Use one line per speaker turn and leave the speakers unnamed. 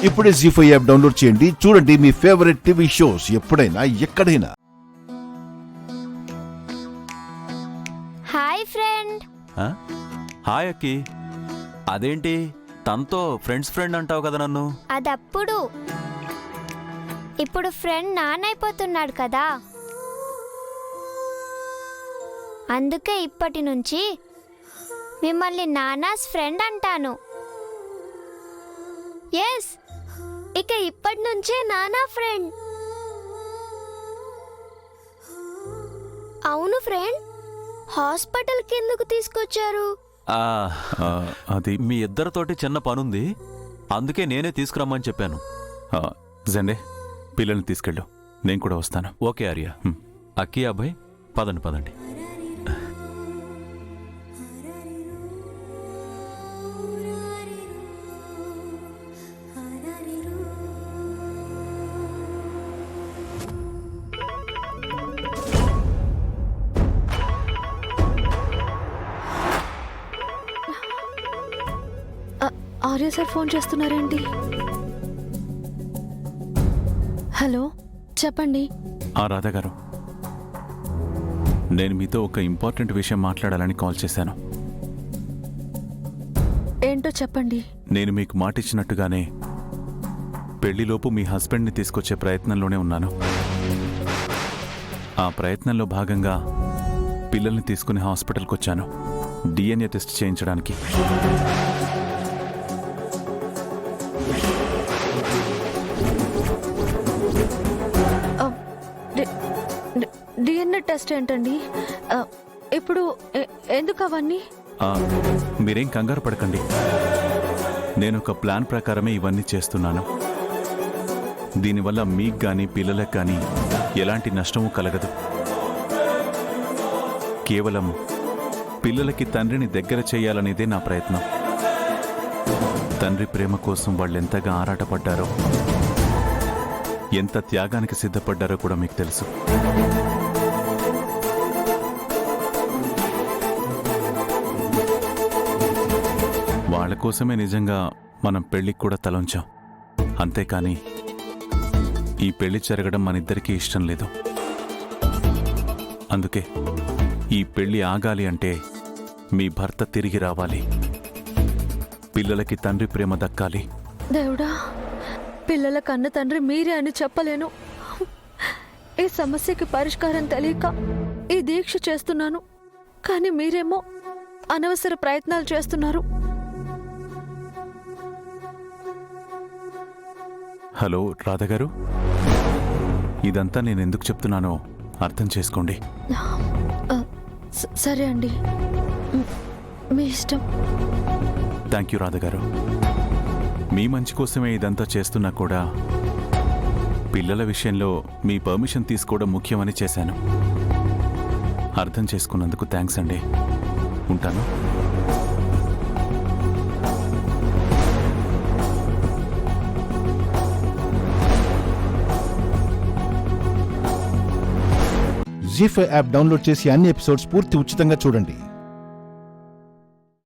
ఇప్పుడే జీ5 app download చేయండి. చూడండి మీ ఫేవరెట్ టీవీ షోస్ ఎప్పుడైనా ఎక్కడైనా.
Hi friend.
హాయ్ అక్కి. అదేంటి తనతో ఫ్రెండ్ అంటావు కదా నన్ను?
అదప్పుడు. ఇప్పుడు ఫ్రెండ్ నానైపోతున్నాడు కదా, అందుకే ఇప్పటి నుంచి మిమ్మల్ని నానాస్ ఫ్రెండ్ అంటాను. ఎస్, ఇక ఇప్పటి నుంచే నానా ఫ్రెండ్. అవును ఫ్రెండ్, హాస్పిటల్కి ఎందుకు తీసుకొచ్చారు?
అది మీ ఇద్దరితోటి చిన్న పనుంది, అందుకే నేనే తీసుకురమ్మని చెప్పాను.
జెండే, పిల్లల్ని తీసుకెళ్ళు, నేను కూడా వస్తాను.
ఓకే ఆర్య. అక్కి అబ్బాయి పదండి.
ఆర్య సార్ ఫోన్ చేస్తున్నారేంటి? హలో, చెప్పండి.
రాధా గారు, నేను మీతో ఒక ఇంపార్టెంట్ విషయం మాట్లాడాలని కాల్ చేశాను.
ఏంటో చెప్పండి.
నేను మీకు మాట ఇచ్చినట్టుగానే పెళ్లిలోపు మీ హస్బెండ్ని తీసుకొచ్చే ప్రయత్నంలోనే ఉన్నాను. ఆ ప్రయత్నంలో భాగంగా పిల్లల్ని తీసుకుని హాస్పిటల్కి వచ్చాను, DNA టెస్ట్ చేయించడానికి.
DNA టెస్ట్ ఏంటండి? ఇప్పుడు ఎందుకు అవన్నీ?
మీరేం కంగారు పడకండి, నేను ఒక ప్లాన్ ప్రకారమే ఇవన్నీ చేస్తున్నాను. దీనివల్ల మీకు కానీ పిల్లలకు కానీ ఎలాంటి నష్టమూ కలగదు. కేవలం పిల్లలకి తండ్రిని దగ్గర చేయాలనేదే నా ప్రయత్నం. తండ్రి ప్రేమ కోసం వాళ్ళెంతగా ఆరాటపడ్డారో, ఎంత త్యాగానికి సిద్ధపడ్డారో కూడా మీకు తెలుసు. వాళ్ళ కోసమే నిజంగా మనం పెళ్లికి కూడా తలొంచాం. అంతేకాని ఈ పెళ్లి జరగడం మనిద్దరికీ ఇష్టం లేదు. అందుకే ఈ పెళ్లి ఆగాలి అంటే మీ భర్త తిరిగి రావాలి, పిల్లలకి తండ్రి ప్రేమ దక్కాలి.
దేవుడా, పిల్లల కన్న తండ్రి మీరే అని చెప్పలేను. ఈ సమస్యకి పరిష్కారం తెలియక ఈ దీక్ష చేస్తున్నాను, కానీ మీరేమో అనవసర ప్రయత్నాలు చేస్తున్నారు.
హలో రాధా గారు, ఇదంతా నేను ఎందుకు చెప్తున్నానో అర్థం చేసుకోండి.
సరే అండి, మీ ఇష్టం.
థ్యాంక్ యూ రాధా గారు. మీ మంచి కోసమే ఇదంతా చేస్తున్నా కూడా పిల్లల విషయంలో మీ పర్మిషన్ తీసుకోవడం ముఖ్యమని చేశాను. అర్థం చేసుకున్నందుకు థ్యాంక్స్ అండి. ఉంటాను.
జీ5 యాప్ డౌన్లోడ్ చేసి అన్ని ఎపిసోడ్స్ పూర్తి ఉచితంగా చూడండి.